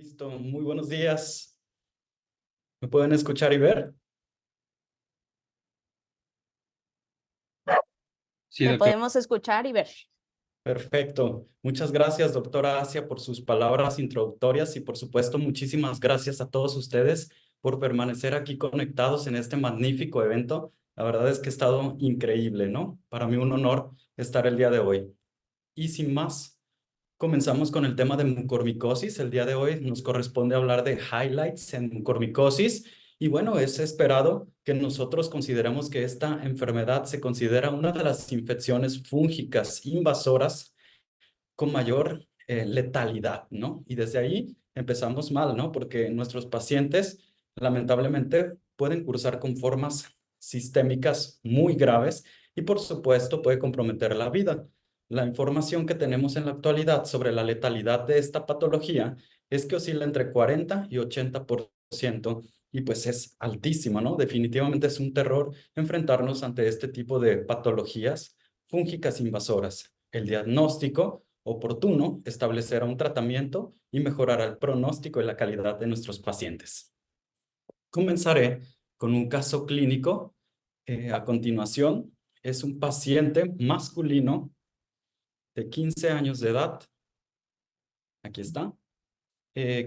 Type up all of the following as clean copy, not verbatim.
Listo, muy buenos días. ¿Me pueden escuchar y ver? Sí, Te doctor. podemos escuchar y ver. Perfecto. Muchas gracias, doctora Asia, por sus palabras introductorias y por supuesto, muchísimas gracias a todos ustedes por permanecer aquí conectados en este magnífico evento. La verdad es que ha estado increíble, ¿no? Para mí un honor estar el día de hoy. Y sin más, comenzamos con el tema de mucormicosis. El día de hoy nos corresponde hablar de highlights en mucormicosis. Y bueno, es esperado que nosotros consideremos que esta enfermedad se considera una de las infecciones fúngicas invasoras con mayor letalidad, ¿no? Y desde ahí empezamos mal, ¿no? Porque nuestros pacientes lamentablemente pueden cursar con formas sistémicas muy graves y por supuesto puede comprometer la vida. La información que tenemos en la actualidad sobre la letalidad de esta patología es que oscila entre 40 y 80% y pues es altísimo, ¿no? Definitivamente es un terror enfrentarnos ante este tipo de patologías fúngicas invasoras. El diagnóstico oportuno establecerá un tratamiento y mejorará el pronóstico y la calidad de nuestros pacientes. Comenzaré con un caso clínico. A continuación, es un paciente masculino de 15 años de edad, aquí está,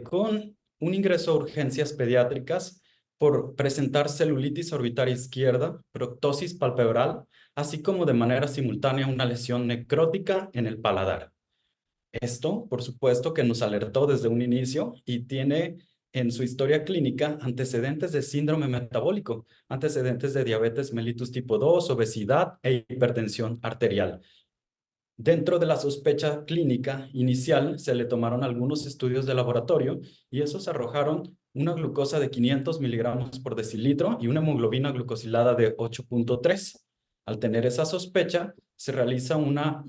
con un ingreso a urgencias pediátricas por presentar celulitis orbitaria izquierda, proctosis palpebral, así como de manera simultánea una lesión necrótica en el paladar. Esto, por supuesto, que nos alertó desde un inicio y tiene en su historia clínica antecedentes de síndrome metabólico, antecedentes de diabetes mellitus tipo 2, obesidad e hipertensión arterial. Dentro de la sospecha clínica inicial se le tomaron algunos estudios de laboratorio y esos arrojaron una glucosa de 500 miligramos por decilitro y una hemoglobina glucosilada de 8.3. Al tener esa sospecha, se realiza una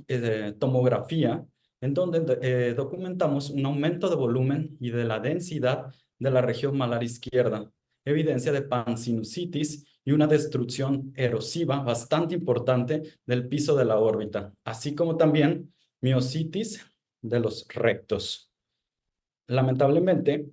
tomografía en donde documentamos un aumento de volumen y de la densidad de la región malar izquierda, evidencia de pansinusitis y una destrucción erosiva bastante importante del piso de la órbita, así como también miositis de los rectos. Lamentablemente,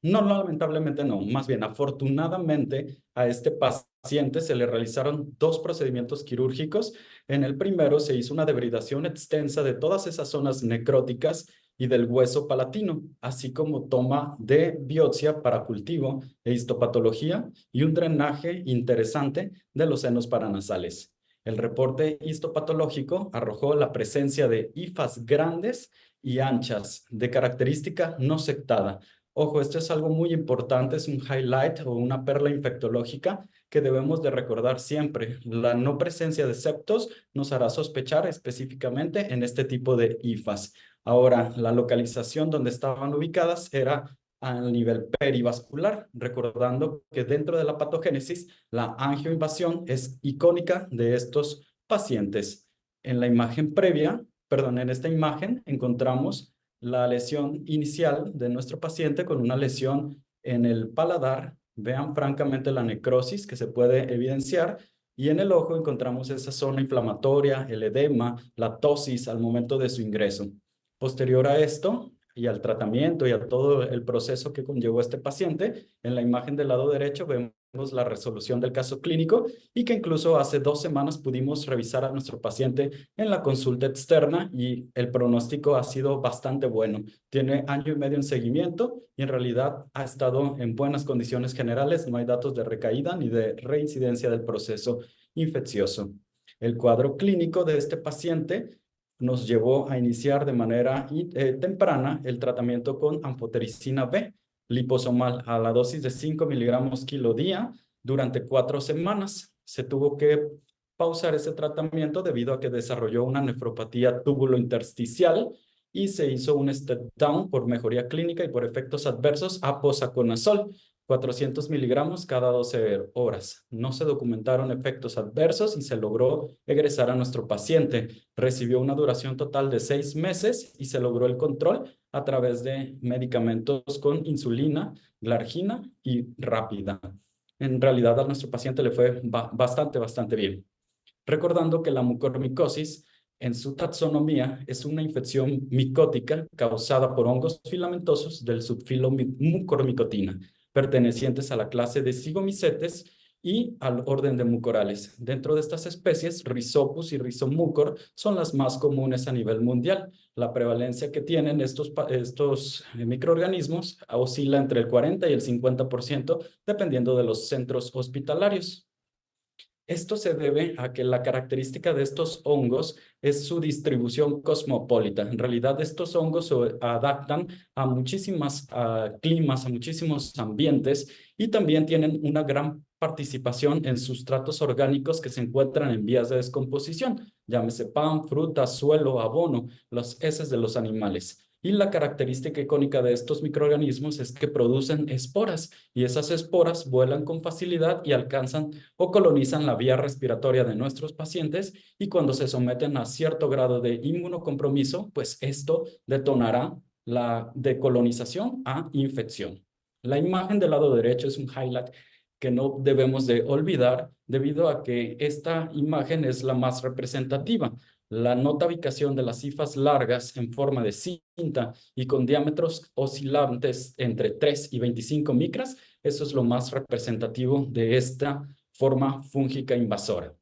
no lamentablemente no, más bien afortunadamente a este paciente se le realizaron dos procedimientos quirúrgicos. En el primero se hizo una debridación extensa de todas esas zonas necróticas y del hueso palatino, así como toma de biopsia para cultivo e histopatología y un drenaje interesante de los senos paranasales. El reporte histopatológico arrojó la presencia de hifas grandes y anchas, de característica no sectada. Ojo, esto es algo muy importante, es un highlight o una perla infectológica que debemos de recordar siempre. La no presencia de septos nos hará sospechar específicamente en este tipo de hifas. Ahora, la localización donde estaban ubicadas era a nivel perivascular, recordando que dentro de la patogénesis, la angioinvasión es icónica de estos pacientes. En la imagen previa, perdón, en esta imagen encontramos la lesión inicial de nuestro paciente con una lesión en el paladar. Vean francamente la necrosis que se puede evidenciar y en el ojo encontramos esa zona inflamatoria, el edema, la tosis al momento de su ingreso. Posterior a esto y al tratamiento y a todo el proceso que conllevó este paciente, en la imagen del lado derecho vemos la resolución del caso clínico y que incluso hace 2 semanas pudimos revisar a nuestro paciente en la consulta externa y el pronóstico ha sido bastante bueno. Tiene 1 año y medio en seguimiento y en realidad ha estado en buenas condiciones generales. No hay datos de recaída ni de reincidencia del proceso infeccioso. El cuadro clínico de este paciente nos llevó a iniciar de manera temprana el tratamiento con anfotericina B liposomal a la dosis de 5 miligramos kilo día durante 4 semanas. Se tuvo que pausar ese tratamiento debido a que desarrolló una nefropatía túbulo-intersticial y se hizo un step down por mejoría clínica y por efectos adversos a posaconazol, 400 miligramos cada 12 horas. No se documentaron efectos adversos y se logró egresar a nuestro paciente. Recibió una duración total de 6 meses y se logró el control a través de medicamentos con insulina, glargina y rápida. En realidad a nuestro paciente le fue bastante bien. Recordando que la mucormicosis En su taxonomía, es una infección micótica causada por hongos filamentosos del subfilo Mucormicotina, pertenecientes a la clase de Zygomycetes y al orden de mucorales. Dentro de estas especies, Rhizopus y Rhizomucor son las más comunes a nivel mundial. La prevalencia que tienen estos microorganismos oscila entre el 40 y el 50%, dependiendo de los centros hospitalarios. Esto se debe a que la característica de estos hongos es su distribución cosmopolita. En realidad, estos hongos se adaptan a muchísimas climas, a muchísimos ambientes y también tienen una gran participación en sustratos orgánicos que se encuentran en vías de descomposición, llámese pan, fruta, suelo, abono, las heces de los animales. Y la característica icónica de estos microorganismos es que producen esporas y esas esporas vuelan con facilidad y alcanzan o colonizan la vía respiratoria de nuestros pacientes y cuando se someten a cierto grado de inmunocompromiso, pues esto detonará la decolonización a infección. La imagen del lado derecho es un highlight que no debemos de olvidar debido a que esta imagen es la más representativa. La nota ubicación de las hifas largas en forma de cinta y con diámetros oscilantes entre 3 y 25 micras, eso es lo más representativo de esta forma fúngica invasora.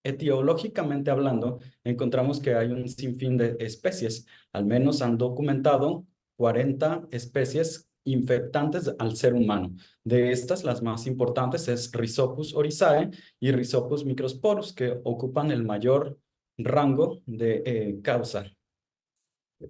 Etiológicamente hablando, encontramos que hay un sinfín de especies. Al menos han documentado 40 especies infectantes al ser humano. De estas, las más importantes es Rhizopus oryzae y Rhizopus microsporus, que ocupan el mayor rango de causa.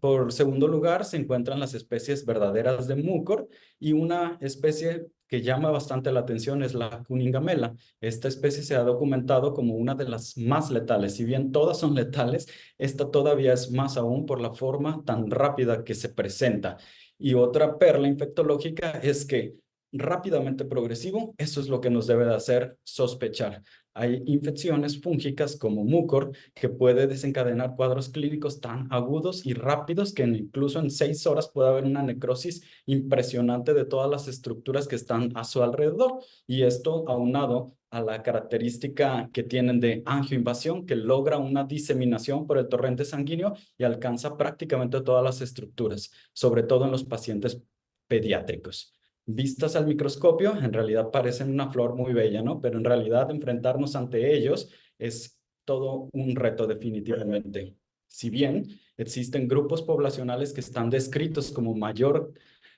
Por segundo lugar, se encuentran las especies verdaderas de Mucor y una especie que llama bastante la atención es la Cunningamela. Esta especie se ha documentado como una de las más letales. Si bien todas son letales, esta todavía es más aún por la forma tan rápida que se presenta. Y otra perla infectológica es que rápidamente progresivo, eso es lo que nos debe de hacer sospechar. Hay infecciones fúngicas como Mucor que puede desencadenar cuadros clínicos tan agudos y rápidos que incluso en 6 horas puede haber una necrosis impresionante de todas las estructuras que están a su alrededor. Y esto aunado a la característica que tienen de angioinvasión, que logra una diseminación por el torrente sanguíneo y alcanza prácticamente todas las estructuras, sobre todo en los pacientes pediátricos. Vistas al microscopio, en realidad parecen una flor muy bella, ¿no? Pero en realidad enfrentarnos ante ellos es todo un reto definitivamente. Si bien existen grupos poblacionales que están descritos como mayor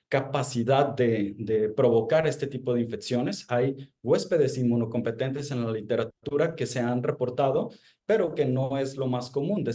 capacidad de provocar este tipo de infecciones, hay huéspedes inmunocompetentes en la literatura que se han reportado, pero que no es lo más común,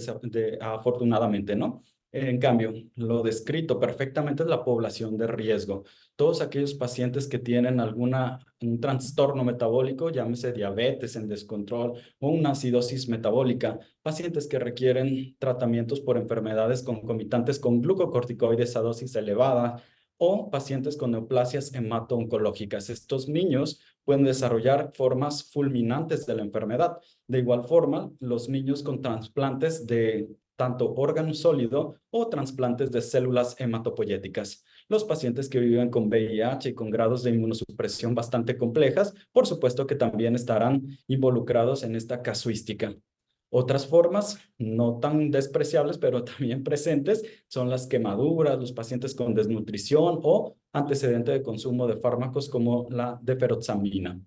afortunadamente, ¿no? En cambio, lo descrito perfectamente es la población de riesgo. Todos aquellos pacientes que tienen un trastorno metabólico, llámese diabetes en descontrol o una acidosis metabólica, pacientes que requieren tratamientos por enfermedades concomitantes con glucocorticoides a dosis elevada o pacientes con neoplasias hemato-oncológicas. Estos niños pueden desarrollar formas fulminantes de la enfermedad. De igual forma, los niños con trasplantes de tanto órgano sólido o trasplantes de células hematopoyéticas. Los pacientes que viven con VIH y con grados de inmunosupresión bastante complejas, por supuesto que también estarán involucrados en esta casuística. Otras formas, no tan despreciables, pero también presentes, son las quemaduras, los pacientes con desnutrición o antecedente de consumo de fármacos como la deferoxamina.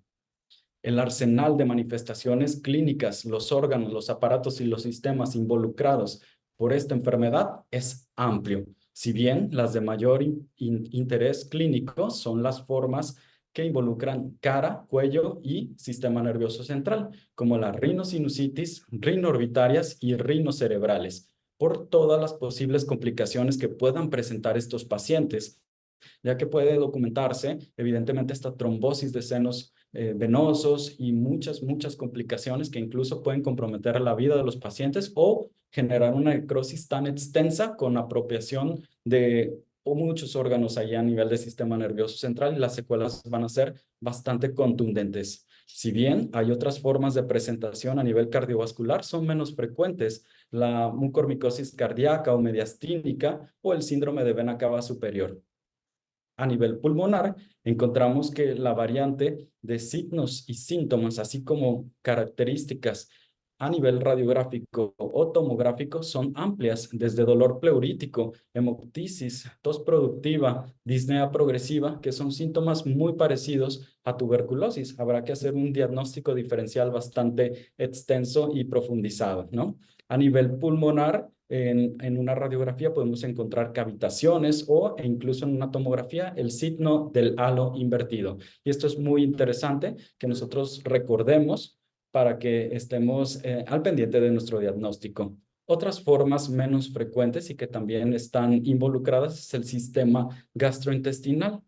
El arsenal de manifestaciones clínicas, los órganos, los aparatos y los sistemas involucrados por esta enfermedad es amplio. Si bien las de mayor interés clínico son las formas que involucran cara, cuello y sistema nervioso central, como las rinosinusitis, rinoorbitarias y rinocerebrales, por todas las posibles complicaciones que puedan presentar estos pacientes, ya que puede documentarse, evidentemente, esta trombosis de senos venosos y muchas complicaciones que incluso pueden comprometer la vida de los pacientes o generar una necrosis tan extensa con apropiación de muchos órganos allá a nivel del sistema nervioso central y las secuelas van a ser bastante contundentes. Si bien hay otras formas de presentación a nivel cardiovascular, son menos frecuentes, la mucormicosis cardíaca o mediastínica o el síndrome de vena cava superior. A nivel pulmonar, encontramos que la variante de signos y síntomas, así como características a nivel radiográfico o tomográfico son amplias, desde dolor pleurítico, hemoptisis, tos productiva, disnea progresiva, que son síntomas muy parecidos a tuberculosis. Habrá que hacer un diagnóstico diferencial bastante extenso y profundizado, ¿no? A nivel pulmonar, en una radiografía podemos encontrar cavitaciones e incluso en una tomografía el signo del halo invertido. Y esto es muy interesante que nosotros recordemos para que estemos al pendiente de nuestro diagnóstico. Otras formas menos frecuentes y que también están involucradas es el sistema gastrointestinal.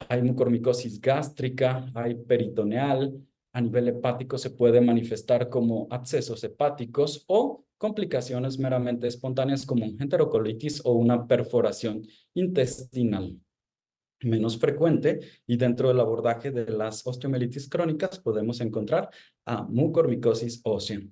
Hay mucormicosis gástrica, hay peritoneal, a nivel hepático se puede manifestar como abscesos hepáticos o complicaciones meramente espontáneas como enterocolitis o una perforación intestinal. Menos frecuente y dentro del abordaje de las osteomielitis crónicas podemos encontrar a mucormicosis ósea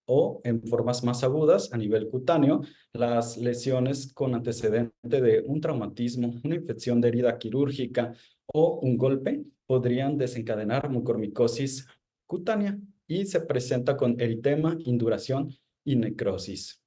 o en formas más agudas a nivel cutáneo, las lesiones con antecedente de un traumatismo, una infección de herida quirúrgica o un golpe podrían desencadenar mucormicosis cutánea y se presenta con eritema, induración y necrosis.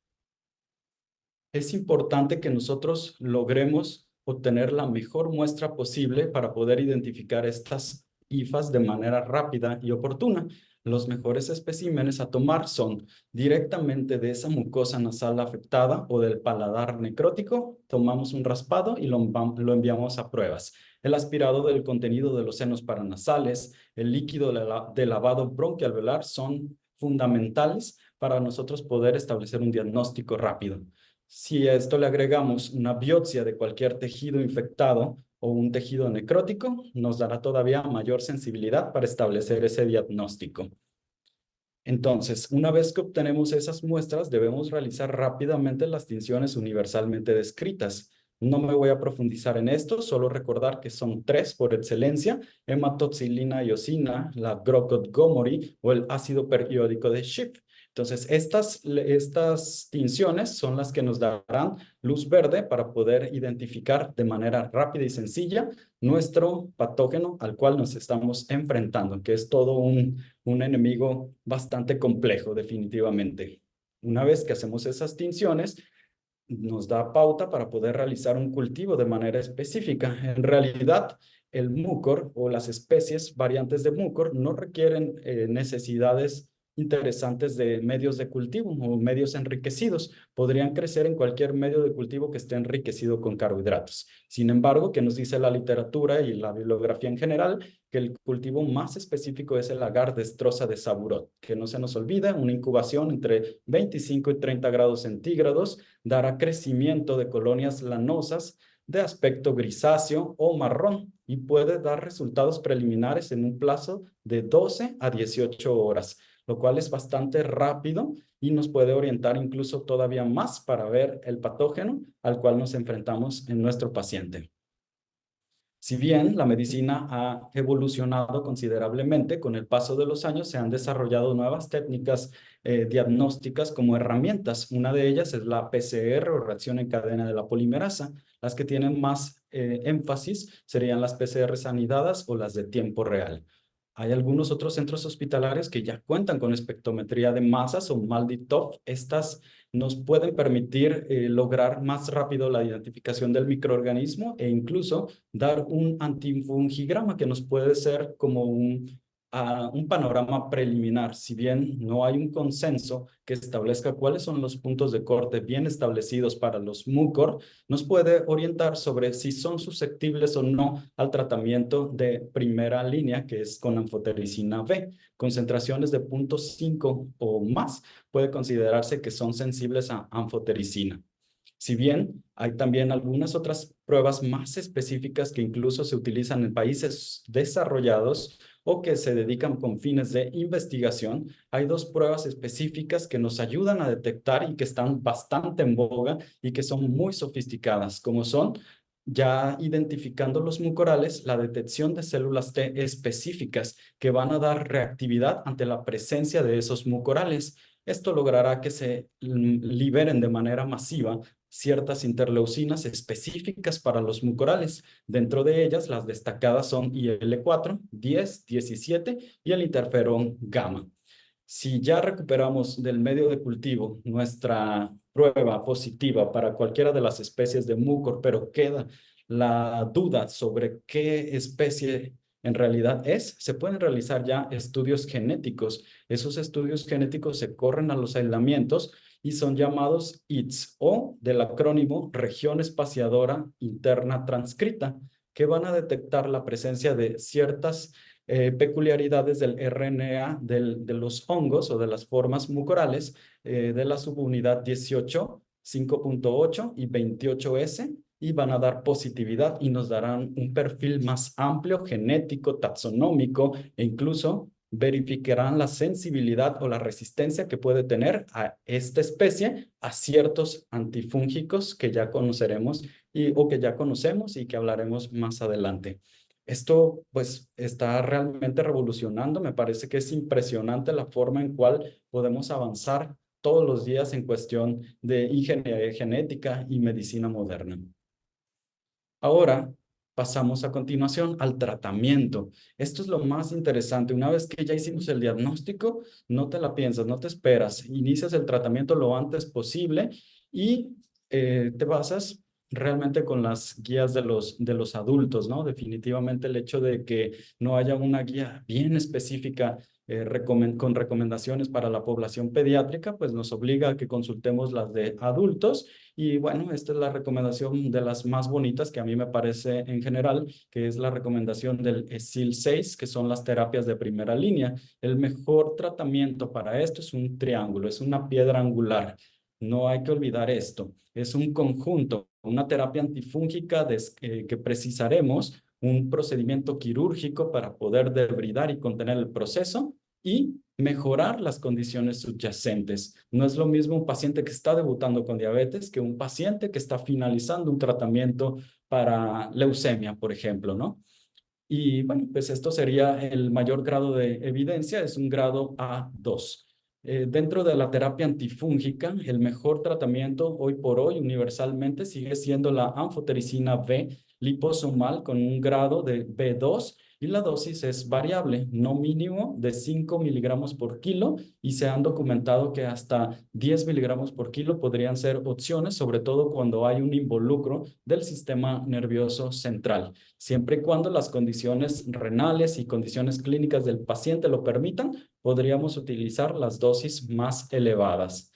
Es importante que nosotros logremos obtener la mejor muestra posible para poder identificar estas hifas de manera rápida y oportuna. Los mejores especímenes a tomar son directamente de esa mucosa nasal afectada o del paladar necrótico. Tomamos un raspado y lo enviamos a pruebas. El aspirado del contenido de los senos paranasales, el líquido de lavado bronquialveolar son fundamentales para nosotros poder establecer un diagnóstico rápido. Si a esto le agregamos una biopsia de cualquier tejido infectado o un tejido necrótico, nos dará todavía mayor sensibilidad para establecer ese diagnóstico. Entonces, una vez que obtenemos esas muestras, debemos realizar rápidamente las tinciones universalmente descritas. No me voy a profundizar en esto, solo recordar que son tres por excelencia: hematoxilina iosina, la Grocott-Gomori o el ácido periódico de Schiff. Entonces, estas tinciones son las que nos darán luz verde para poder identificar de manera rápida y sencilla nuestro patógeno al cual nos estamos enfrentando, que es todo un enemigo bastante complejo, definitivamente. Una vez que hacemos esas tinciones, nos da pauta para poder realizar un cultivo de manera específica. En realidad, el múcor o las especies variantes de múcor no requieren necesidades interesantes de medios de cultivo o medios enriquecidos. Podrían crecer en cualquier medio de cultivo que esté enriquecido con carbohidratos. Sin embargo, ¿qué nos dice la literatura y la bibliografía en general? Que el cultivo más específico es el agar destroza de Saburot. Que no se nos olvide, una incubación entre 25 y 30 grados centígrados dará crecimiento de colonias lanosas de aspecto grisáceo o marrón y puede dar resultados preliminares en un plazo de 12 a 18 horas, lo cual es bastante rápido y nos puede orientar incluso todavía más para ver el patógeno al cual nos enfrentamos en nuestro paciente. Si bien la medicina ha evolucionado considerablemente, con el paso de los años se han desarrollado nuevas técnicas diagnósticas como herramientas. Una de ellas es la PCR o reacción en cadena de la polimerasa. Las que tienen más énfasis serían las PCRs anidadas o las de tiempo real. Hay algunos otros centros hospitalarios que ya cuentan con espectrometría de masas o MALDI-TOF. Estas nos pueden permitir lograr más rápido la identificación del microorganismo e incluso dar un antifungigrama que nos puede ser como un panorama preliminar. Si bien no hay un consenso que establezca cuáles son los puntos de corte bien establecidos para los mucor, nos puede orientar sobre si son susceptibles o no al tratamiento de primera línea, que es con anfotericina B. Concentraciones de 0.5 o más puede considerarse que son sensibles a anfotericina. Si bien hay también algunas otras pruebas más específicas que incluso se utilizan en países desarrollados o que se dedican con fines de investigación, hay dos pruebas específicas que nos ayudan a detectar y que están bastante en boga y que son muy sofisticadas, como son, ya identificando los mucorales, la detección de células T específicas que van a dar reactividad ante la presencia de esos mucorales. Esto logrará que se liberen de manera masiva ciertas interleucinas específicas para los mucorales. Dentro de ellas, las destacadas son IL-4, 10, 17 y el interferón gamma. Si ya recuperamos del medio de cultivo nuestra prueba positiva para cualquiera de las especies de mucor, pero queda la duda sobre qué especie en realidad es, se pueden realizar ya estudios genéticos. Esos estudios genéticos se corren a los aislamientos y son llamados ITS o del acrónimo Región Espaciadora Interna Transcrita, que van a detectar la presencia de ciertas peculiaridades del RNA de los hongos o de las formas mucorales de la subunidad 18, 5.8 y 28S y van a dar positividad y nos darán un perfil más amplio, genético, taxonómico e incluso verificarán la sensibilidad o la resistencia que puede tener a esta especie a ciertos antifúngicos que ya conoceremos o que ya conocemos y que hablaremos más adelante. Esto pues está realmente revolucionando. Me parece que es impresionante la forma en cual podemos avanzar todos los días en cuestión de ingeniería genética y medicina moderna. Ahora pasamos a continuación al tratamiento. Esto es lo más interesante. Una vez que ya hicimos el diagnóstico, no te la piensas, no te esperas. Inicias el tratamiento lo antes posible y te basas realmente con las guías de los adultos, ¿no? Definitivamente el hecho de que no haya una guía bien específica con recomendaciones para la población pediátrica, pues nos obliga a que consultemos las de adultos y bueno, esta es la recomendación de las más bonitas que a mí me parece en general, que es la recomendación del ESIL-6, que son las terapias de primera línea. El mejor tratamiento para esto es un triángulo, es una piedra angular. No hay que olvidar esto. Es un conjunto, una terapia antifúngica que precisaremos un procedimiento quirúrgico para poder debridar y contener el proceso y mejorar las condiciones subyacentes. No es lo mismo un paciente que está debutando con diabetes que un paciente que está finalizando un tratamiento para leucemia, por ejemplo, ¿no? Y bueno, pues esto sería el mayor grado de evidencia, es un grado A2. Dentro de la terapia antifúngica, el mejor tratamiento hoy por hoy universalmente sigue siendo la anfotericina B liposomal con un grado de B2 y la dosis es variable, no mínimo de 5 miligramos por kilo y se han documentado que hasta 10 miligramos por kilo podrían ser opciones, sobre todo cuando hay un involucro del sistema nervioso central. Siempre y cuando las condiciones renales y condiciones clínicas del paciente lo permitan, podríamos utilizar las dosis más elevadas.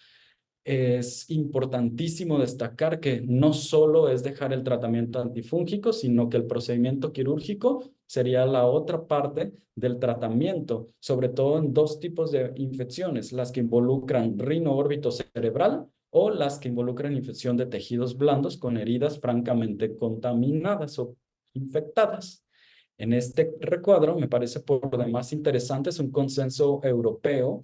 Es importantísimo destacar que no solo es dejar el tratamiento antifúngico, sino que el procedimiento quirúrgico sería la otra parte del tratamiento, sobre todo en dos tipos de infecciones, las que involucran rino-órbito cerebral o las que involucran infección de tejidos blandos con heridas francamente contaminadas o infectadas. En este recuadro me parece por demás interesante, es un consenso europeo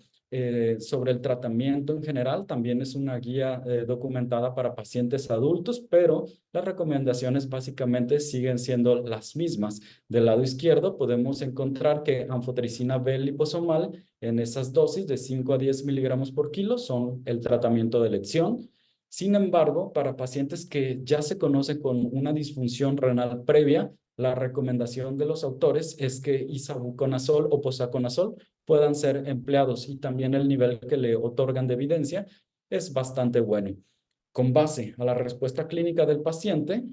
sobre el tratamiento en general. También es una guía documentada para pacientes adultos, pero las recomendaciones básicamente siguen siendo las mismas. Del lado izquierdo podemos encontrar que anfotericina B liposomal en esas dosis de 5 a 10 miligramos por kilo son el tratamiento de elección. Sin embargo, para pacientes que ya se conocen con una disfunción renal previa, la recomendación de los autores es que isavuconazol o posaconazol puedan ser empleados y también el nivel que le otorgan de evidencia es bastante bueno. Con base a la respuesta clínica del paciente,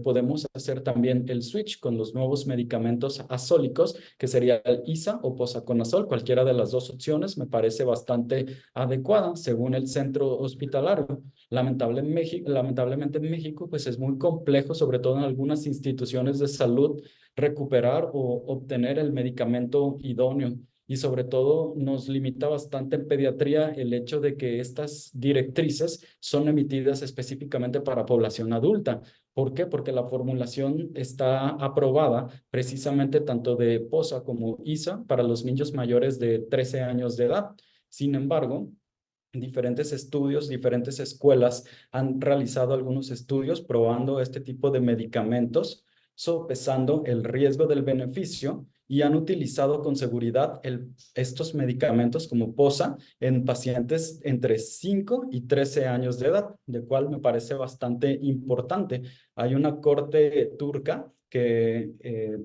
podemos hacer también el switch con los nuevos medicamentos azólicos, que sería el ISA o posaconazol. Cualquiera de las dos opciones me parece bastante adecuada según el centro hospitalario. Lamentablemente en México, pues es muy complejo, sobre todo en algunas instituciones de salud, recuperar o obtener el medicamento idóneo. Y sobre todo nos limita bastante en pediatría el hecho de que estas directrices son emitidas específicamente para población adulta. ¿Por qué? Porque la formulación está aprobada precisamente tanto de POSA como ISA para los niños mayores de 13 años de edad. Sin embargo, diferentes estudios, diferentes escuelas han realizado algunos estudios probando este tipo de medicamentos, sopesando el riesgo del beneficio y han utilizado con seguridad estos medicamentos como POSA en pacientes entre 5 y 13 años de edad, de cual me parece bastante importante. Hay una corte turca que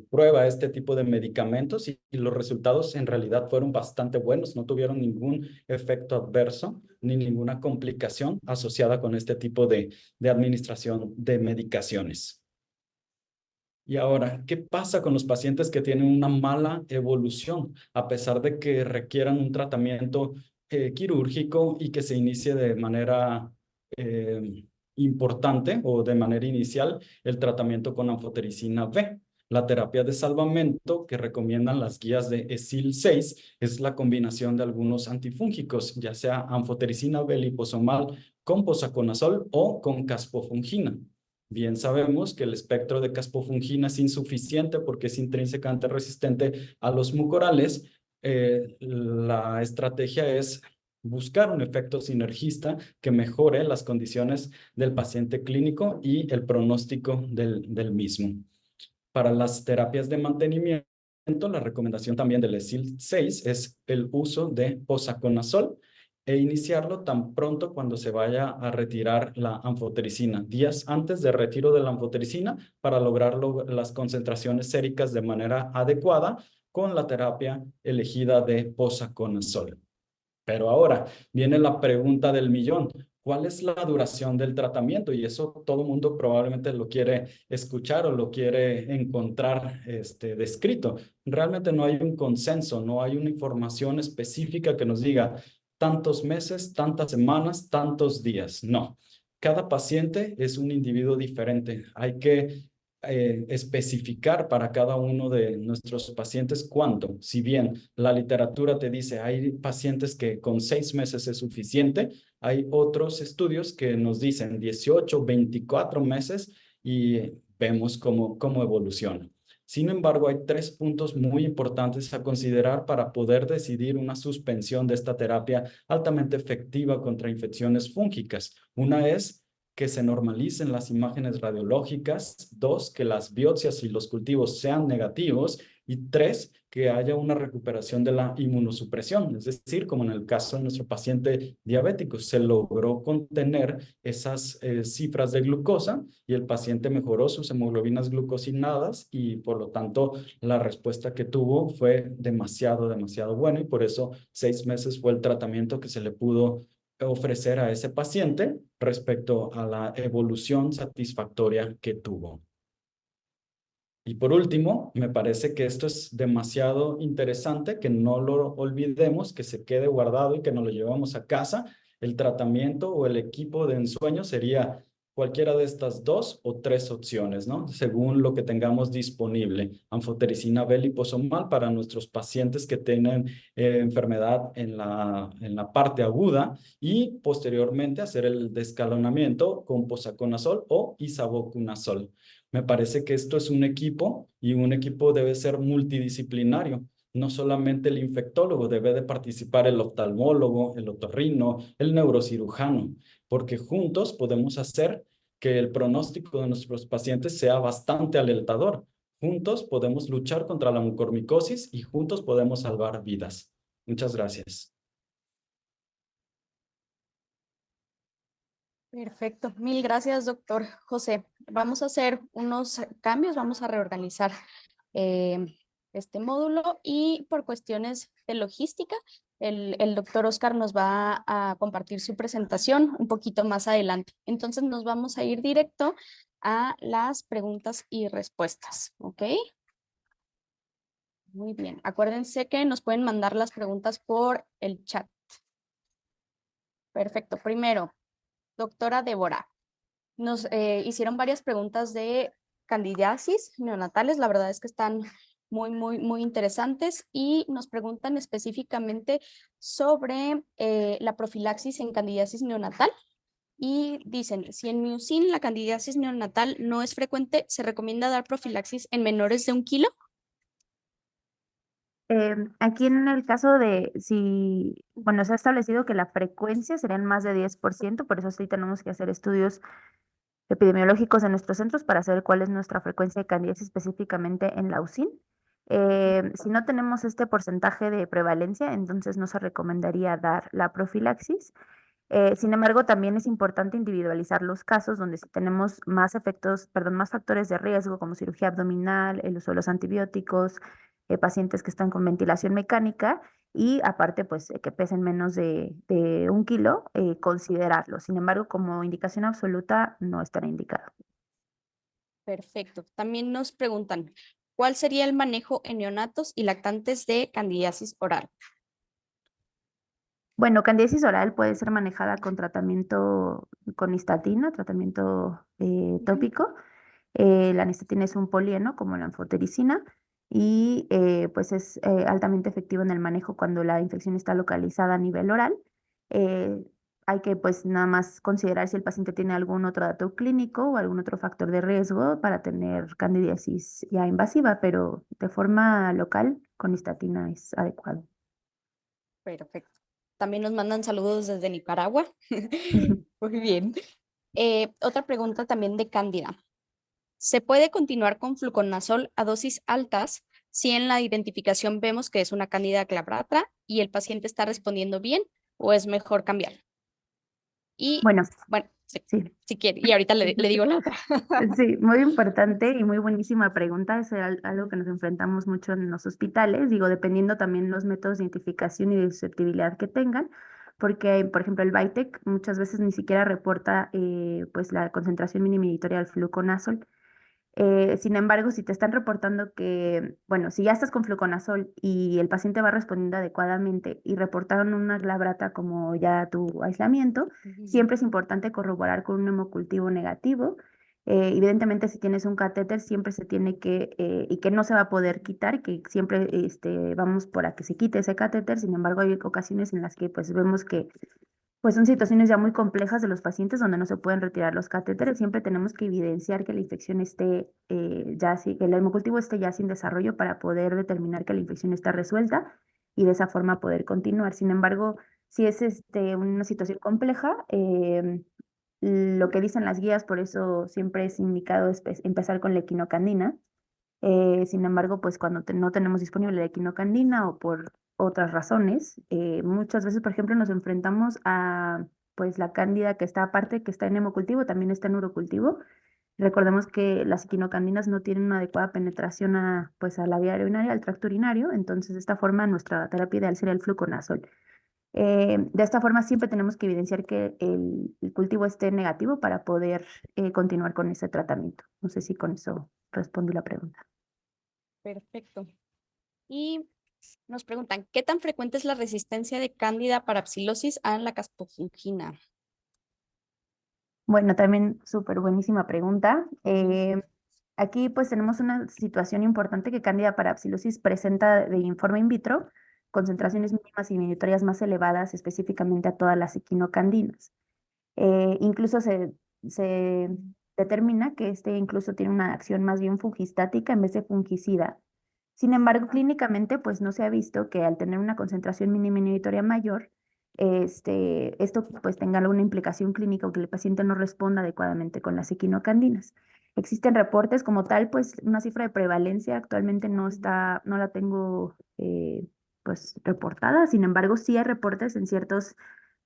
prueba este tipo de medicamentos y los resultados en realidad fueron bastante buenos, no tuvieron ningún efecto adverso ni ninguna complicación asociada con este tipo de administración de medicaciones. Y ahora, ¿qué pasa con los pacientes que tienen una mala evolución, a pesar de que requieran un tratamiento quirúrgico y que se inicie de manera eh, importante o de manera inicial el tratamiento con anfotericina B? La terapia de salvamento que recomiendan las guías de ESIL-6 es la combinación de algunos antifúngicos, ya sea anfotericina B liposomal con posaconazol o con caspofungina. Bien sabemos que el espectro de caspofungina es insuficiente porque es intrínsecamente resistente a los mucorales. La estrategia es buscar un efecto sinergista que mejore las condiciones del paciente clínico y el pronóstico del mismo. Para las terapias de mantenimiento, la recomendación también del ESIL-6 es el uso de posaconazol e iniciarlo tan pronto cuando se vaya a retirar la anfotericina, días antes del retiro de la anfotericina para lograr las concentraciones séricas de manera adecuada con la terapia elegida de posaconazol. Pero ahora viene la pregunta del millón. ¿Cuál es la duración del tratamiento? Y eso todo el mundo probablemente lo quiere escuchar o lo quiere encontrar descrito. Realmente no hay un consenso, no hay una información específica que nos diga tantos meses, tantas semanas, tantos días. No. Cada paciente es un individuo diferente. Hay que especificar para cada uno de nuestros pacientes cuánto. Si bien la literatura te dice hay pacientes que con 6 meses es suficiente, hay otros estudios que nos dicen 18, 24 meses y vemos cómo evoluciona. Sin embargo, hay 3 puntos muy importantes a considerar para poder decidir una suspensión de esta terapia altamente efectiva contra infecciones fúngicas. Una es que se normalicen las imágenes radiológicas. 2, que las biopsias y los cultivos sean negativos. Y 3, que haya una recuperación de la inmunosupresión. Es decir, como en el caso de nuestro paciente diabético, se logró contener esas cifras de glucosa y el paciente mejoró sus hemoglobinas glucosinadas y por lo tanto la respuesta que tuvo fue demasiado buena y por eso 6 meses fue el tratamiento que se le pudo ofrecer a ese paciente respecto a la evolución satisfactoria que tuvo. Y por último, me parece que esto es demasiado interesante, que no lo olvidemos, que se quede guardado y que nos lo llevamos a casa. El tratamiento o el equipo de ensueño sería cualquiera de estas 2 o 3 opciones, ¿no? Según lo que tengamos disponible. Anfotericina B liposomal para nuestros pacientes que tienen enfermedad en la parte aguda y posteriormente hacer el descalonamiento con posaconazol o isavuconazol. Me parece que esto es un equipo y un equipo debe ser multidisciplinario. No solamente el infectólogo, debe de participar el oftalmólogo, el otorrino, el neurocirujano, porque juntos podemos hacer que el pronóstico de nuestros pacientes sea bastante alentador. Juntos podemos luchar contra la mucormicosis y juntos podemos salvar vidas. Muchas gracias. Perfecto. Mil gracias, doctor José. Vamos a hacer unos cambios, vamos a reorganizar este módulo y por cuestiones de logística, el doctor Oscar nos va a compartir su presentación un poquito más adelante. Entonces nos vamos a ir directo a las preguntas y respuestas, ¿ok? Muy bien. Acuérdense que nos pueden mandar las preguntas por el chat. Perfecto. Primero, doctora Débora. Nos hicieron varias preguntas de candidiasis neonatales, la verdad es que están muy interesantes y nos preguntan específicamente sobre la profilaxis en candidiasis neonatal y dicen, si en Miucin la candidiasis neonatal no es frecuente, ¿se recomienda dar profilaxis en menores de 1 kilo? Aquí en el caso de si, bueno, se ha establecido que la frecuencia serían más de 10%, por eso sí tenemos que hacer estudios epidemiológicos en nuestros centros para saber cuál es nuestra frecuencia de candidiasis específicamente en la UCIN. Si no tenemos este porcentaje de prevalencia, entonces no se recomendaría dar la profilaxis. Sin embargo, también es importante individualizar los casos donde si tenemos más más factores de riesgo como cirugía abdominal, el uso de los antibióticos, pacientes que están con ventilación mecánica y aparte, pues que pesen menos de 1 kilo, considerarlo. Sin embargo, como indicación absoluta, no estará indicado. Perfecto. También nos preguntan, ¿cuál sería el manejo en neonatos y lactantes de candidiasis oral? Bueno, candidiasis oral puede ser manejada con tratamiento con nistatina, tratamiento tópico. La nistatina es un polieno como la anfotericina y pues es altamente efectivo en el manejo cuando la infección está localizada a nivel oral. Eh, Hay que pues nada más considerar si el paciente tiene algún otro dato clínico o algún otro factor de riesgo para tener candidiasis ya invasiva, pero de forma local con nistatina es adecuado. Perfecto. También nos mandan saludos desde Nicaragua. Muy bien. Otra pregunta también de Cándida. ¿Se puede continuar con fluconazol a dosis altas si en la identificación vemos que es una Cándida glabrata y el paciente está respondiendo bien o es mejor cambiar? Y Bueno, bueno, sí, sí. si quiere. Y ahorita le digo la otra. Sí, muy importante y muy buenísima pregunta. Es algo que nos enfrentamos mucho en los hospitales, digo, dependiendo también los métodos de identificación y de susceptibilidad que tengan, porque, por ejemplo, el VITEC muchas veces ni siquiera reporta pues la concentración mínima inhibitoria del fluconazol. Sin embargo, si te están reportando que, bueno, si ya estás con fluconazol y el paciente va respondiendo adecuadamente y reportaron una glabrata como ya tu aislamiento, siempre es importante corroborar con un hemocultivo negativo. Evidentemente, si tienes un catéter, siempre se tiene que, y que no se va a poder quitar, que siempre vamos por a que se quite ese catéter. Sin embargo, hay ocasiones en las que pues vemos que pues son situaciones ya muy complejas de los pacientes donde no se pueden retirar los catéteres. Siempre tenemos que evidenciar que la infección esté que el hemocultivo esté ya sin desarrollo para poder determinar que la infección está resuelta y de esa forma poder continuar. Sin embargo, si es una situación compleja, lo que dicen las guías, por eso siempre es indicado empezar con la equinocandina. Sin embargo, pues cuando no tenemos disponible la equinocandina o por otras razones, muchas veces, por ejemplo, nos enfrentamos a pues la cándida que está aparte, que está en hemocultivo, también está en urocultivo. Recordemos que las equinocandinas no tienen una adecuada penetración pues a la vía urinaria, al tracto urinario, entonces de esta forma nuestra terapia ideal sería el fluconazol. De esta forma siempre tenemos que evidenciar que el cultivo esté negativo para poder continuar con ese tratamiento. No sé si con eso respondí la pregunta. Perfecto. Y nos preguntan, ¿qué tan frecuente es la resistencia de Cándida parapsilosis a la caspofungina? Bueno, también súper buenísima pregunta. Aquí pues tenemos una situación importante que Candida parapsilosis presenta de informe in vitro concentraciones mínimas y minitorias más elevadas específicamente a todas las equinocandinas. Incluso se determina que incluso tiene una acción más bien fungistática en vez de fungicida. Sin embargo, clínicamente, pues no se ha visto que al tener una concentración mínima inhibitoria mayor, esto pues tenga alguna implicación clínica o que el paciente no responda adecuadamente con las equinocandinas. Existen reportes como tal, pues una cifra de prevalencia actualmente no la tengo pues reportada. Sin embargo, sí hay reportes en ciertos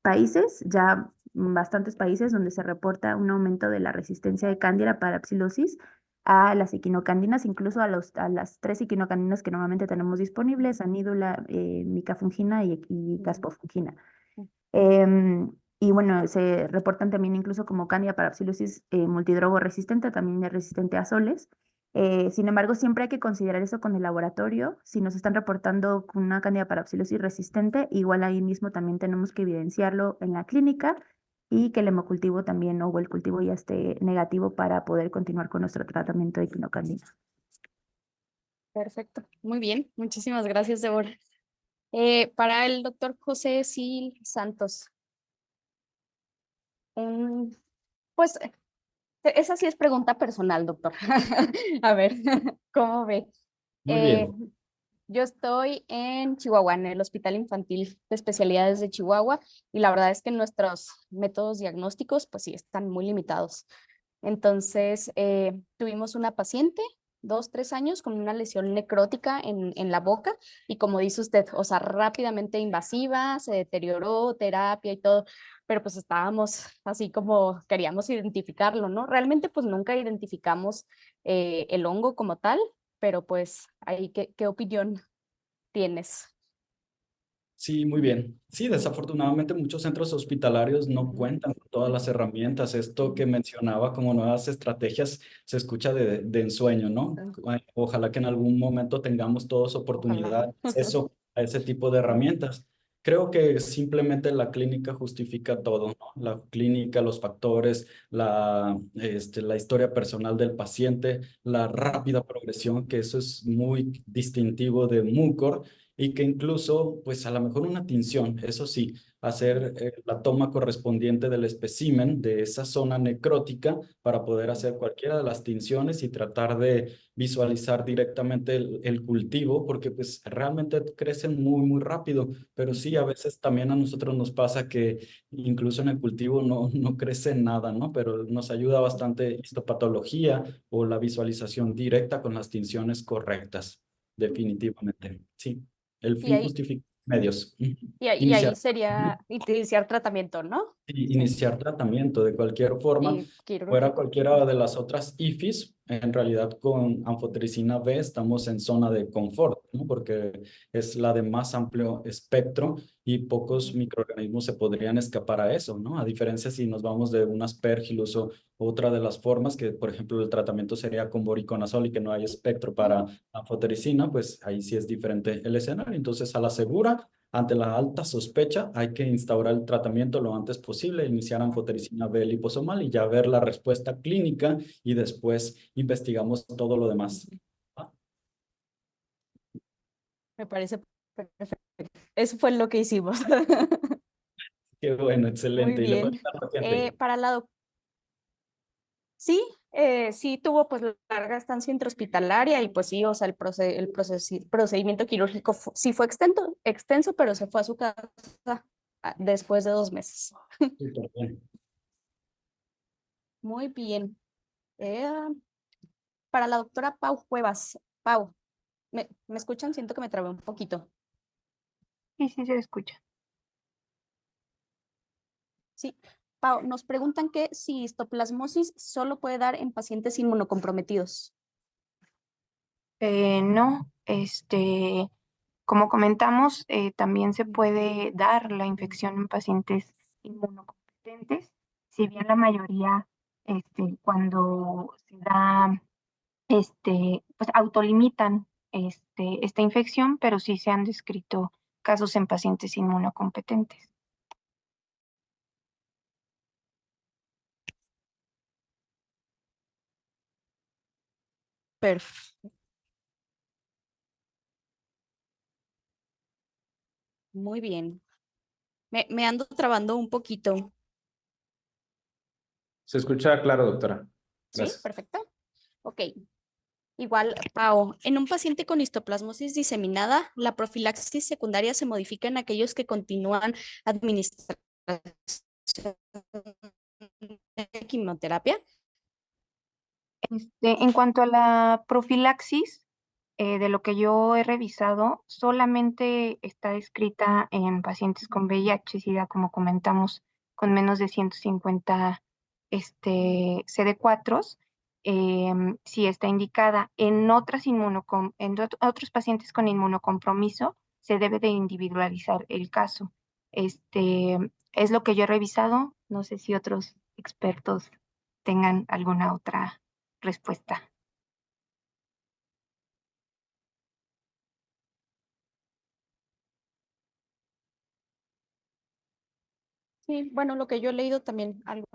países, ya bastantes países donde se reporta un aumento de la resistencia de Candida parapsilosis a las equinocandinas, incluso a las 3 equinocandinas que normalmente tenemos disponibles, anídula, micafungina y caspofungina. Y bueno, se reportan también incluso como Candida parapsilosis multidrogo resistente, también es resistente a soles. Sin embargo, siempre hay que considerar eso con el laboratorio. Si nos están reportando con una Candida parapsilosis resistente, igual ahí mismo también tenemos que evidenciarlo en la clínica y que el hemocultivo también o el cultivo ya esté negativo para poder continuar con nuestro tratamiento de equinocandina. Perfecto. Muy bien. Muchísimas gracias, Débora. Para el doctor José Sil Santos. Mm, pues esa sí es pregunta personal, doctor. A ver, ¿cómo ve? Muy Eh, bien. yo estoy en Chihuahua, en el Hospital Infantil de Especialidades de Chihuahua, y la verdad es que nuestros métodos diagnósticos, pues sí, están muy limitados. Entonces, tuvimos una paciente 2, 3 años con una lesión necrótica en la boca y como dice usted, o sea, rápidamente invasiva, se deterioró, terapia y todo, pero pues estábamos así como queríamos identificarlo, ¿no? Realmente pues nunca identificamos el hongo como tal, pero pues ahí, ¿qué opinión tienes? Sí, muy bien. Sí, desafortunadamente muchos centros hospitalarios no cuentan con todas las herramientas. Esto que mencionaba como nuevas estrategias se escucha de ensueño, ¿no? Ay, ojalá que en algún momento tengamos todos Ojalá. oportunidad, acceso a ese tipo de herramientas. Creo que simplemente la clínica justifica todo, ¿no? La clínica, los factores, la historia personal del paciente, la rápida progresión, que eso es muy distintivo de Mucor y que incluso, pues a lo mejor una tinción, eso sí, hacer la toma correspondiente del espécimen de esa zona necrótica para poder hacer cualquiera de las tinciones y tratar de visualizar directamente el cultivo, porque pues realmente crecen muy, muy rápido, pero sí, a veces también a nosotros nos pasa que incluso en el cultivo no crece nada, ¿no? Pero nos ayuda bastante histopatología o la visualización directa con las tinciones correctas, definitivamente, sí. El Y fin ahí, justifica medios. y ahí Iniciar, sería iniciar tratamiento, ¿no? Sí. iniciar tratamiento de cualquier forma, Y fuera quirúrgico. cualquiera de las otras IFIs, en realidad con anfotericina B estamos en zona de confort, ¿no? Porque es la de más amplio espectro y pocos microorganismos se podrían escapar a eso, ¿no? A diferencia si nos vamos de un aspergillus o otra de las formas, que por ejemplo el tratamiento sería con voriconazol y que no hay espectro para anfotericina, pues ahí sí es diferente el escenario. Entonces, a la segura, ante la alta sospecha, hay que instaurar el tratamiento lo antes posible, iniciar anfotericina B liposomal y ya ver la respuesta clínica y después investigamos todo lo demás. ¿Va? Me parece perfecto. Eso fue lo que hicimos. Qué bueno, Muy excelente. ¿Y le fue bien. al paciente? Para la sí, sí tuvo pues larga estancia intrahospitalaria y pues sí, o sea, procedimiento quirúrgico sí fue extenso, pero se fue a su casa después de 2 meses. Súper bien. Muy bien. Eh, para la doctora Pau Cuevas. Pau, ¿me escuchan? Siento que me trabé un poquito. Sí, sí se escucha. Sí. Pau, nos preguntan que si histoplasmosis solo puede dar en pacientes inmunocomprometidos. No, como comentamos, también se puede dar la infección en pacientes inmunocompetentes, si bien la mayoría, cuando se da, pues autolimitan esta infección, pero sí se han descrito casos en pacientes inmunocompetentes. Perfecto. Muy bien. Me ando trabando un poquito. Se escucha claro, doctora. ¿Sí? Gracias. Perfecto. Ok. Igual, Pau, en un paciente con histoplasmosis diseminada, la profilaxis secundaria se modifica en aquellos que continúan administración de quimioterapia. En cuanto a la profilaxis, de lo que yo he revisado, solamente está descrita en pacientes con VIH-Sida, como comentamos, con menos de 150 CD4s. Sí está indicada. En otros pacientes con inmunocompromiso, se debe de individualizar el caso. Es lo que yo he revisado. No sé si otros expertos tengan alguna otra respuesta. Sí, bueno, lo que yo he leído también, algo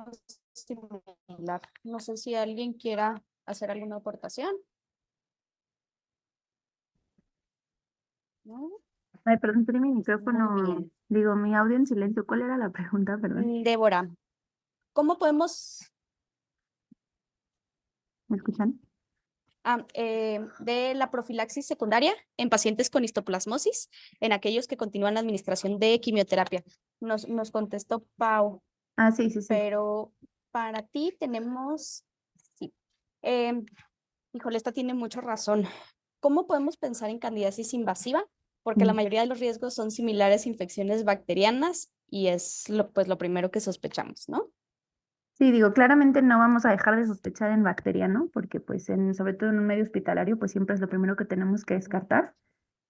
similar. No sé si alguien quiera hacer alguna aportación. ¿No? Ay, perdón, tenía mi Muy micrófono, bien. digo, mi audio en silencio. ¿Cuál era la pregunta, perdón? Débora, ¿cómo podemos ¿Me escuchan? de la profilaxis secundaria en pacientes con histoplasmosis, en aquellos que continúan la administración de quimioterapia? Nos contestó Pau, Ah, sí, sí, sí. pero para ti tenemos, sí, em, Híjole, esta tiene mucha razón. ¿Cómo podemos pensar en candidiasis invasiva? Porque la Mm. mayoría de los riesgos son similares a infecciones bacterianas y es pues, lo primero que sospechamos, ¿no? Sí, digo, claramente no vamos a dejar de sospechar en bacteriano, porque pues sobre todo en un medio hospitalario, pues siempre es lo primero que tenemos que descartar.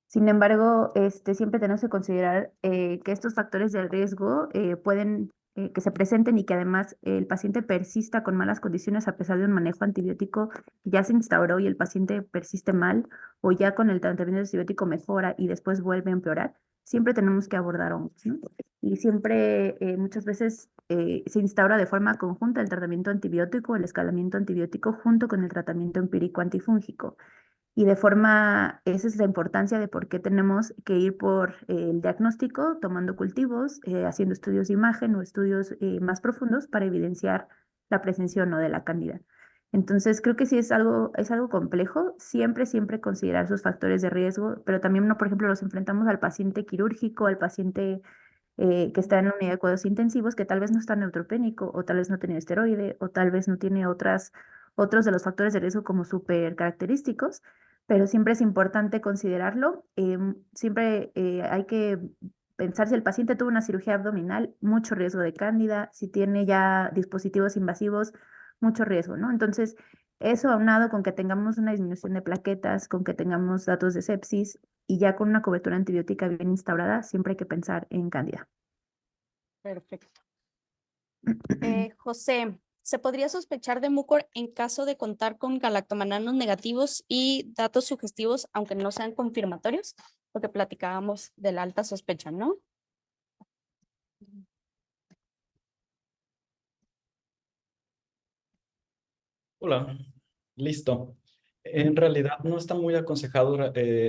Sin embargo, siempre tenemos que considerar que estos factores de riesgo pueden que se presenten y que además el paciente persista con malas condiciones a pesar de un manejo antibiótico que ya se instauró y el paciente persiste mal o ya con el tratamiento antibiótico mejora y después vuelve a empeorar, siempre tenemos que abordar hongos, ¿no? Y siempre, muchas veces, se instaura de forma conjunta el tratamiento antibiótico, el escalamiento antibiótico junto con el tratamiento empírico antifúngico. Y de forma, esa es la importancia de por qué tenemos que ir por el diagnóstico, tomando cultivos, haciendo estudios de imagen o estudios más profundos para evidenciar la presencia o no de la cándida. Entonces, creo que sí es algo complejo, siempre considerar sus factores de riesgo, pero también, no, por ejemplo, los enfrentamos al paciente quirúrgico, al paciente que está en la unidad de cuidados intensivos, que tal vez no está neutropénico, o tal vez no tiene esteroide, o tal vez no tiene otros de los factores de riesgo como súper característicos, pero siempre es importante considerarlo. Siempre hay que pensar si el paciente tuvo una cirugía abdominal, mucho riesgo de cándida, si tiene ya dispositivos invasivos, mucho riesgo, ¿no? Entonces, eso aunado con que tengamos una disminución de plaquetas, con que tengamos datos de sepsis y ya con una cobertura antibiótica bien instaurada, siempre hay que pensar en cándida. Perfecto. José, ¿se podría sospechar de mucor en caso de contar con galactomananos negativos y datos sugestivos, aunque no sean confirmatorios? Lo que platicábamos de la alta sospecha, ¿no? Hola, listo. En realidad no está muy aconsejado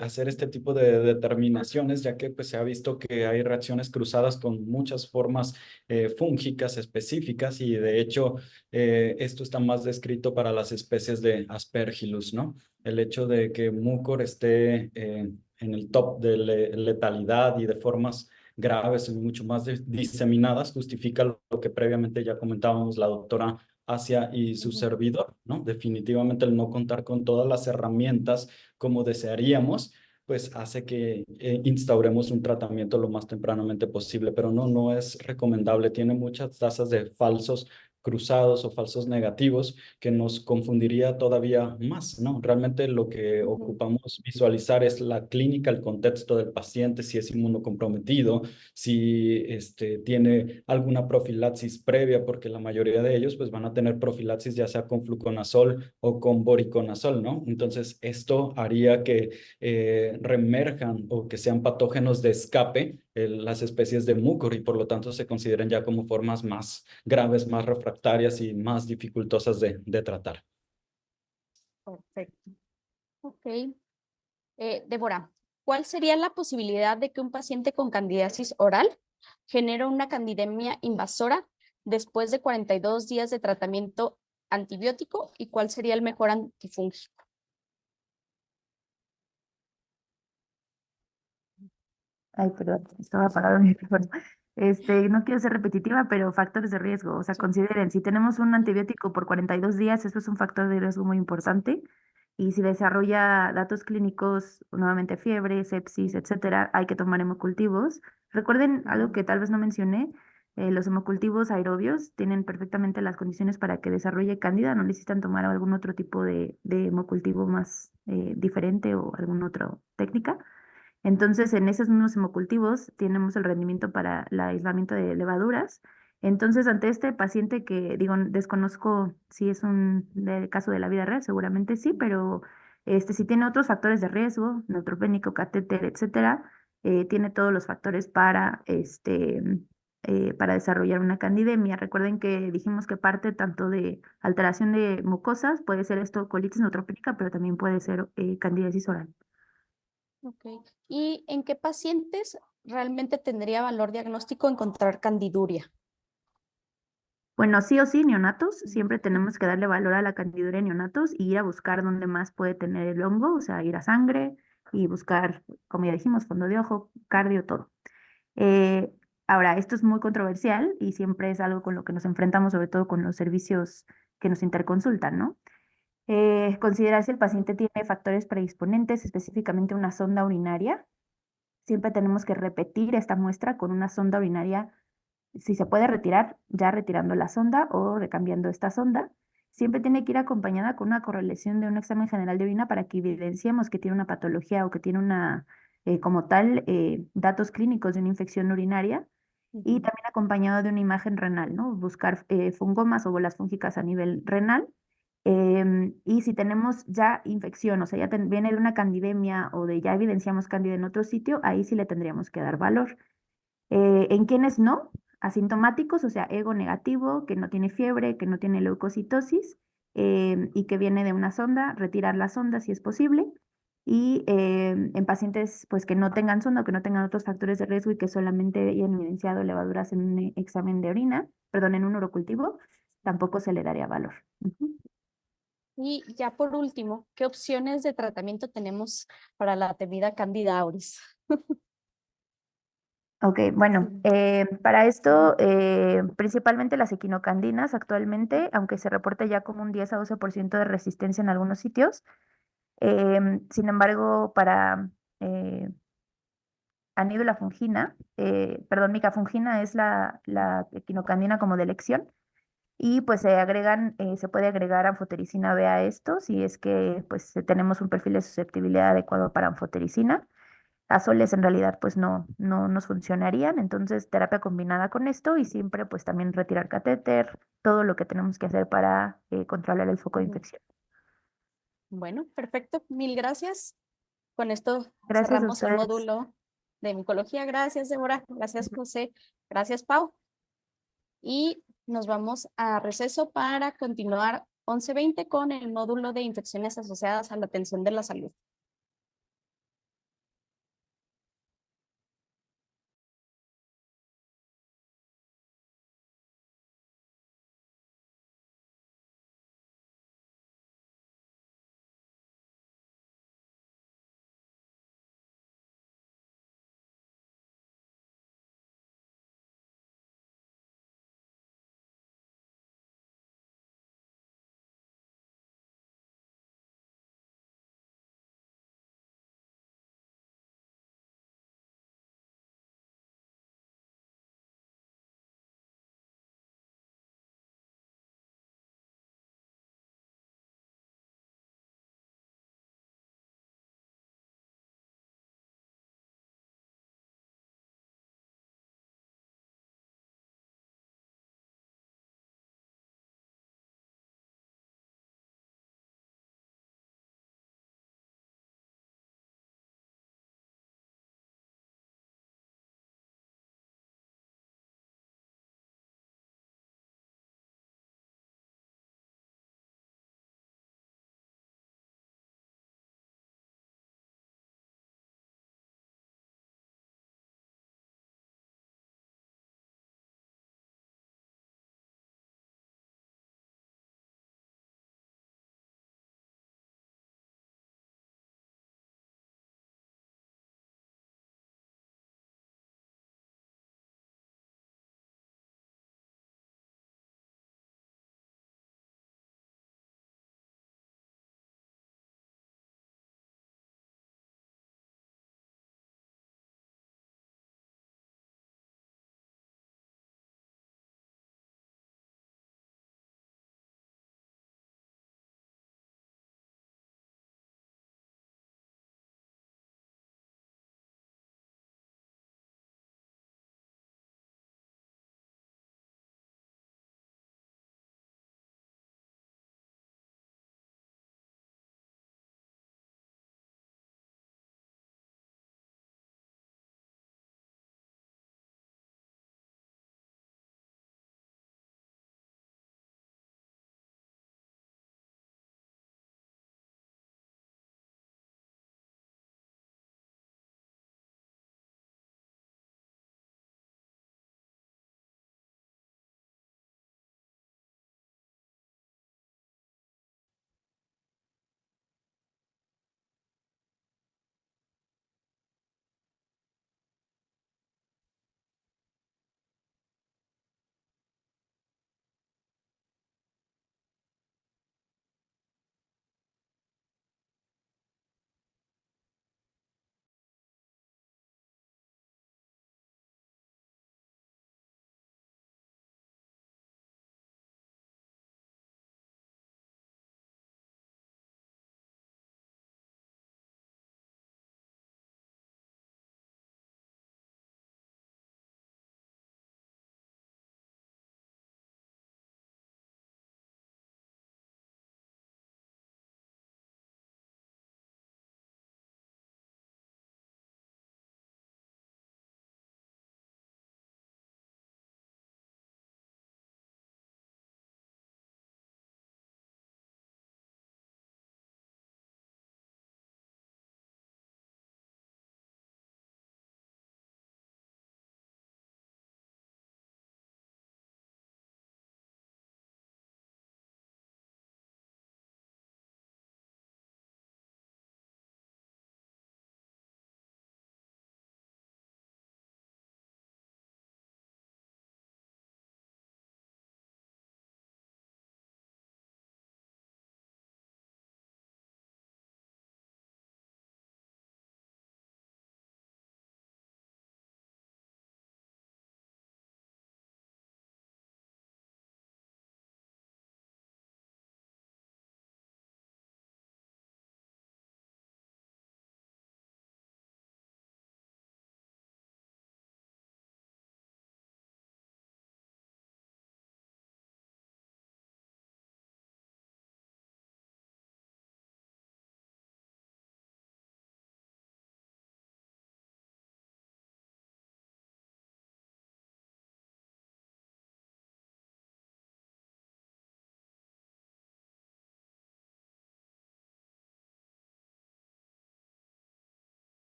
hacer este tipo de determinaciones, ya que pues, se ha visto que hay reacciones cruzadas con muchas formas fúngicas específicas y de hecho esto está más descrito para las especies de Aspergillus, ¿no? El hecho de que Mucor esté en el top de letalidad y de formas graves y mucho más diseminadas justifica lo que previamente ya comentábamos la doctora Asia y su servidor, ¿no? Definitivamente el no contar con todas las herramientas como desearíamos, pues hace que instauremos un tratamiento lo más tempranamente posible, pero no es recomendable. Tiene muchas tasas de falsos cruzados o falsos negativos que nos confundiría todavía más, ¿no? Realmente lo que ocupamos visualizar es la clínica, el contexto del paciente, si es inmunocomprometido, si tiene alguna profilaxis previa, porque la mayoría de ellos pues van a tener profilaxis ya sea con fluconazol o con voriconazol, ¿no? Entonces esto haría que reemerjan o que sean patógenos de escape las especies de mucor y por lo tanto se consideren ya como formas más graves, más refractarias y más dificultosas de tratar. Perfecto. Ok. Débora, ¿cuál sería la posibilidad de que un paciente con candidiasis oral genere una candidemia invasora después de 42 días de tratamiento antibiótico y cuál sería el mejor antifúngico? Ay, perdón, estaba apagado mi micrófono. No quiero ser repetitiva, pero factores de riesgo. O sea, consideren, si tenemos un antibiótico por 42 días, eso es un factor de riesgo muy importante. Y si desarrolla datos clínicos, nuevamente fiebre, sepsis, etcétera, hay que tomar hemocultivos. Recuerden algo que tal vez no mencioné, los hemocultivos aerobios tienen perfectamente las condiciones para que desarrolle cándida, no necesitan tomar algún otro tipo de hemocultivo más diferente o alguna otra técnica. Entonces, en esos mismos hemocultivos tenemos el rendimiento para el aislamiento de levaduras. Entonces, ante este paciente que, digo, desconozco si es un caso de la vida real, seguramente sí, pero si tiene otros factores de riesgo, neutropénico, catéter, etcétera, tiene todos los factores para desarrollar una candidemia. Recuerden que dijimos que parte tanto de alteración de mucosas, puede ser esto colitis neutropénica, pero también puede ser candidiasis oral. Ok. ¿Y en qué pacientes realmente tendría valor diagnóstico encontrar candiduria? Bueno, sí o sí, neonatos, siempre tenemos que darle valor a la candiduria en neonatos y ir a buscar dónde más puede tener el hongo, o sea, ir a sangre y buscar, como ya dijimos, fondo de ojo, cardio, todo. Eh, Ahora, esto es muy controversial y siempre es algo con lo que nos enfrentamos, sobre todo con los servicios que nos interconsultan, ¿no? Considerar si el paciente tiene factores predisponentes, específicamente una sonda urinaria. Siempre tenemos que repetir esta muestra con una sonda urinaria. Si se puede retirar, ya retirando la sonda o recambiando esta sonda. Siempre tiene que ir acompañada con una correlación de un examen general de orina para que evidenciemos que tiene una patología o que tiene como tal, datos clínicos de una infección urinaria. Y también acompañado de una imagen renal, ¿no? Buscar fungomas o bolas fúngicas a nivel renal. Y si tenemos ya infección, o sea, ya viene de una candidemia o de ya evidenciamos cándida en otro sitio, ahí sí le tendríamos que dar valor. En quienes no, asintomáticos, o sea, ego negativo, que no tiene fiebre, que no tiene leucocitosis y que viene de una sonda, retirar la sonda si es posible. Y en pacientes pues que no tengan sonda o que no tengan otros factores de riesgo y que solamente hayan evidenciado levaduras en un examen de orina, perdón, en un urocultivo, tampoco se le daría valor. Ujú. Y ya por último, ¿qué opciones de tratamiento tenemos para la temida Candida auris? Ok, bueno, para esto, principalmente las equinocandinas actualmente, aunque se reporte ya como un 10 a 12% de resistencia en algunos sitios, sin embargo, para anídula fungina, perdón, micafungina es la equinocandina como de elección, y pues se puede agregar anfotericina B a esto si es que pues tenemos un perfil de susceptibilidad adecuado para anfotericina. Azoles en realidad pues no nos funcionarían, entonces terapia combinada con esto y siempre pues también retirar catéter, todo lo que tenemos que hacer para controlar el foco de infección. Bueno, perfecto. Mil gracias. Con esto Gracias a cerramos el ustedes. módulo de micología. Gracias, Débora. Gracias, José. Gracias, Pau. Y nos vamos a receso para continuar 11:20 con el módulo de infecciones asociadas a la atención de la salud.